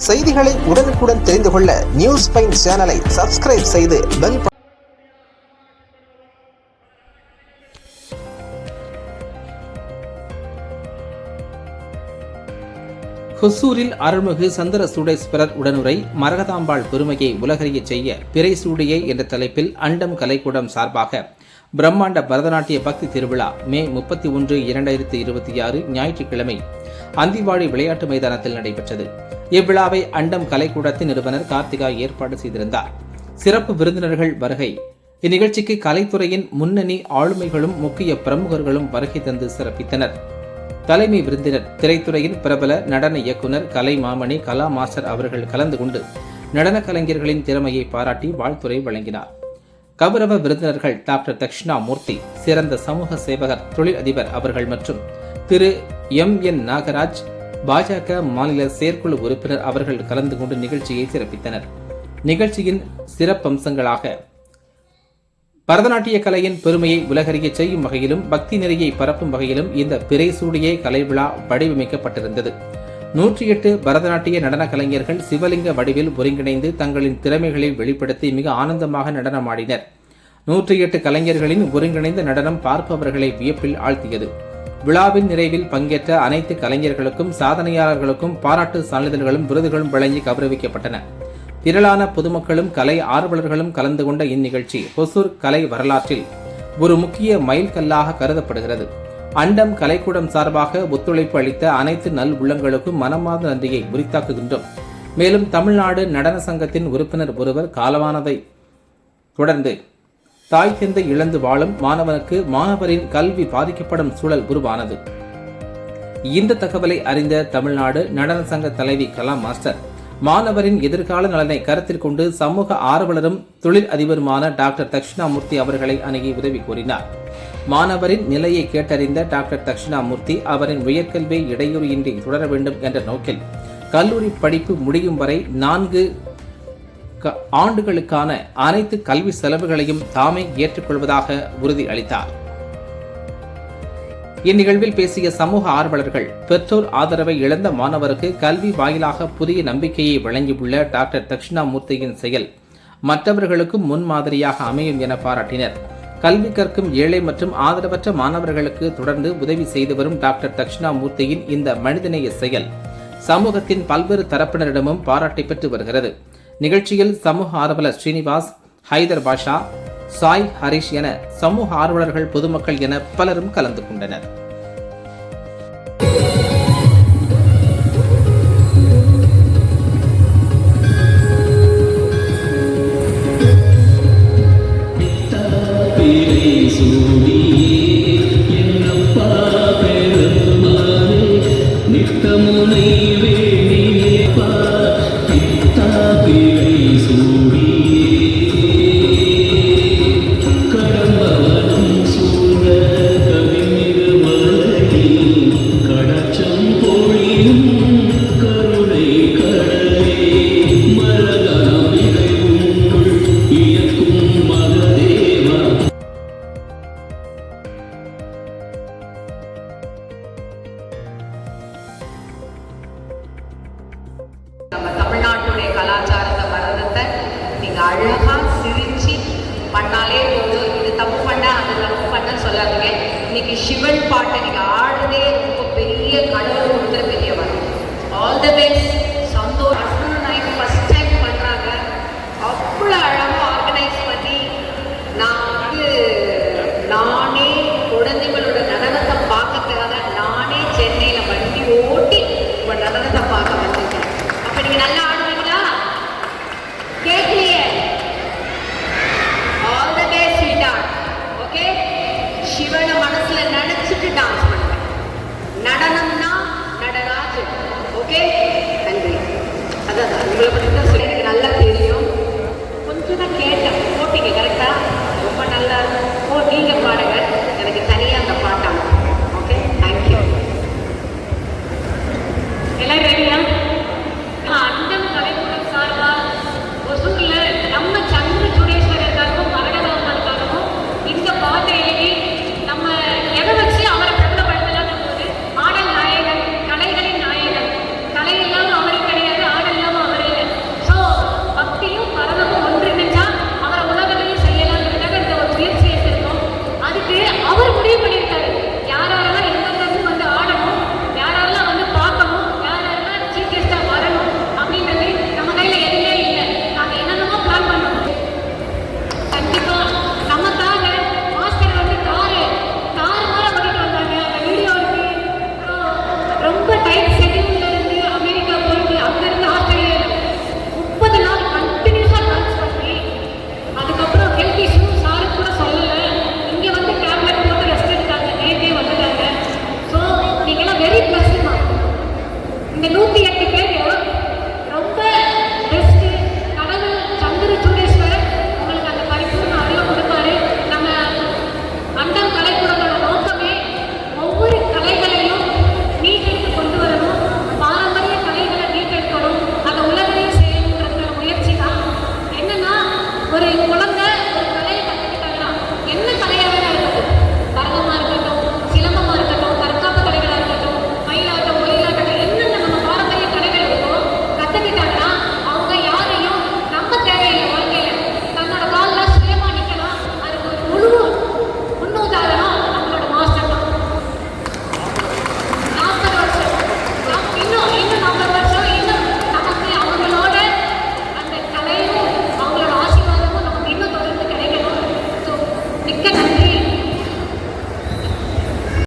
செய்திகளை உடனுக்குடன் தெரிந்து கொள்ள நியூஸ் பைன் சேனலை சப்ஸ்கிரைப் செய்து பெல் ஹொசூரில் அருள்மிகு சந்திர சூடேஸ்வரர் உடனுரை மரகதாம்பாள் பெருமையை உலகறிய செய்ய பிறை சூடியே என்ற தலைப்பில் அண்டம் கலைக்கூடம் சார்பாக பிரம்மாண்ட பரதநாட்டிய பக்தி திருவிழா மே 31, 2026 ஞாயிற்றுக்கிழமை அந்திவாடி விளையாட்டு மைதானத்தில் நடைபெற்றது. இவ்விழாவை அண்டம் கலைக்கூடத்தின் நிறுவனர் கார்த்திகா ஏற்பாடு செய்திருந்தார். சிறப்பு விருந்தினர்கள் வருகை. இந்நிகழ்ச்சிக்கு கலைத்துறையின் முன்னணி ஆளுமைகளும் முக்கிய பிரமுகர்களும் வருகை தந்து சிறப்பித்தனர். தலைமை விருந்தினர் திரைத்துறையின் பிரபல நடன இயக்குனர் கலை மாமணி கலா மாஸ்டர் அவர்கள் கலந்து கொண்டு நடன கலைஞர்களின் திறமையை பாராட்டி வாழ்த்துரை வழங்கினார். கௌரவ விருந்தினர்கள் டாக்டர் தட்சிணாமூர்த்தி, சிறந்த சமூக சேவகர் தொழில் அதிபர் அவர்கள் மற்றும் திரு MN நாகராஜ், பாஜக மாநில செயற்குழு உறுப்பினர் அவர்கள் கலந்து கொண்டு நிகழ்ச்சியை சிறப்பித்தனர். நிகழ்ச்சியின் சிறப்பம்சங்களாக பரதநாட்டிய கலையின் பெருமையை உலகறிய செய்யும் வகையிலும் பக்தி நெறியை பரப்பும் வகையிலும் இந்த பிறை சூடியே கலை விழா வடிவமைக்கப்பட்டிருந்தது. 108 பரதநாட்டிய நடன கலைஞர்கள் சிவலிங்க வடிவில் ஒருங்கிணைந்து தங்களின் திறமைகளை வெளிப்படுத்தி மிக ஆனந்தமாக நடனமாடினர். 108 கலைஞர்களின் ஒருங்கிணைந்த நடனம் பார்ப்பவர்களை வியப்பில் ஆழ்த்தியது. விழாவின் நிறைவில் பங்கேற்ற அனைத்து கலைஞர்களுக்கும் சாதனையாளர்களுக்கும் பாராட்டு சான்றிதழ்களும் விருதுகளும் வழங்கி கௌரவிக்கப்பட்டன. திரளான பொதுமக்களும் கலை ஆர்வலர்களும் கலந்து கொண்ட இந்நிகழ்ச்சி ஹொசூர் கலை வரலாற்றில் ஒரு முக்கிய மைல்கல்லாக கருதப்படுகிறது. அண்டம் கலைக்கூடம் சார்பாக ஒத்துழைப்பு அளித்த அனைத்து நல் உள்ளங்களுக்கும் மனமார்ந்த நன்றியை உரித்தாக்குகின்றோம். மேலும் தமிழ்நாடு நடன சங்கத்தின் உறுப்பினர் ஒருவர் காலமானதை தொடர்ந்து தாய் தந்தை இழந்து வாழும் மாணவனுக்கு மாணவரின் கல்வி பாதிக்கப்படும் சூழல் உருவானது. இந்த தகவலை அறிந்த தமிழ்நாடு நடன சங்க தலைவி கலா மாஸ்டர் மாணவரின் எதிர்கால நலனை கருத்தில் கொண்டு சமூக ஆர்வலரும் தொழில் அதிபருமான டாக்டர் தட்சிணாமூர்த்தி அவர்களை அணுகி உதவி கோரினார். மாணவரின் நிலையை கேட்டறிந்த டாக்டர் தட்சிணாமூர்த்தி அவரின் உயர்கல்வியை இடையூறு இன்றி தொடர வேண்டும் என்ற நோக்கில் கல்லூரி படிப்பு முடியும் வரை 4 ஆண்டுகளுக்கான அனைத்து கல்வி செலவுகளையும் தாமே ஏற்றுக்கொள்வதாக உறுதி அளித்தார். இந்நிகழ்வில் பேசிய சமூக ஆர்வலர்கள், பெற்றோர் ஆதரவை இழந்த மாணவருக்கு கல்வி வாயிலாக புதிய நம்பிக்கையை வழங்கியுள்ள டாக்டர் தட்சிணாமூர்த்தியின் செயல் மற்றவர்களுக்கும் முன்மாதிரியாக அமையும் என பாராட்டினர். கல்வி கற்கும் ஏழை மற்றும் ஆதரவற்ற மாணவர்களுக்கு தொடர்ந்து உதவி செய்து வரும் டாக்டர் தட்சிணாமூர்த்தியின் இந்த மனிதநேய செயல் சமூகத்தின் பல்வேறு தரப்பினரிடமும் பாராட்டை பெற்று வருகிறது. நிகழ்ச்சியில் சமூக ஆர்வலர் ஸ்ரீனிவாஸ், ஹைதர் பாஷா, சாய் ஹரிஷ் என சமூக ஆர்வலர்கள், பொதுமக்கள் என பலரும் கலந்து கொண்டனர். நம்ம தமிழ்நாட்டுடைய கலாச்சாரத்தை பரதத்தை நீங்க அழகா சிரிச்சு பண்ணாலே போதும். இது தப்பு பண்ண அது தப்பு பண்ண சொல்லாதீங்க. இன்னைக்கு சிவன் பாட்டை நீங்க ஆடுதே ரொம்ப பெரிய கடவுள் கொடுத்துற பெரியவர். All the best.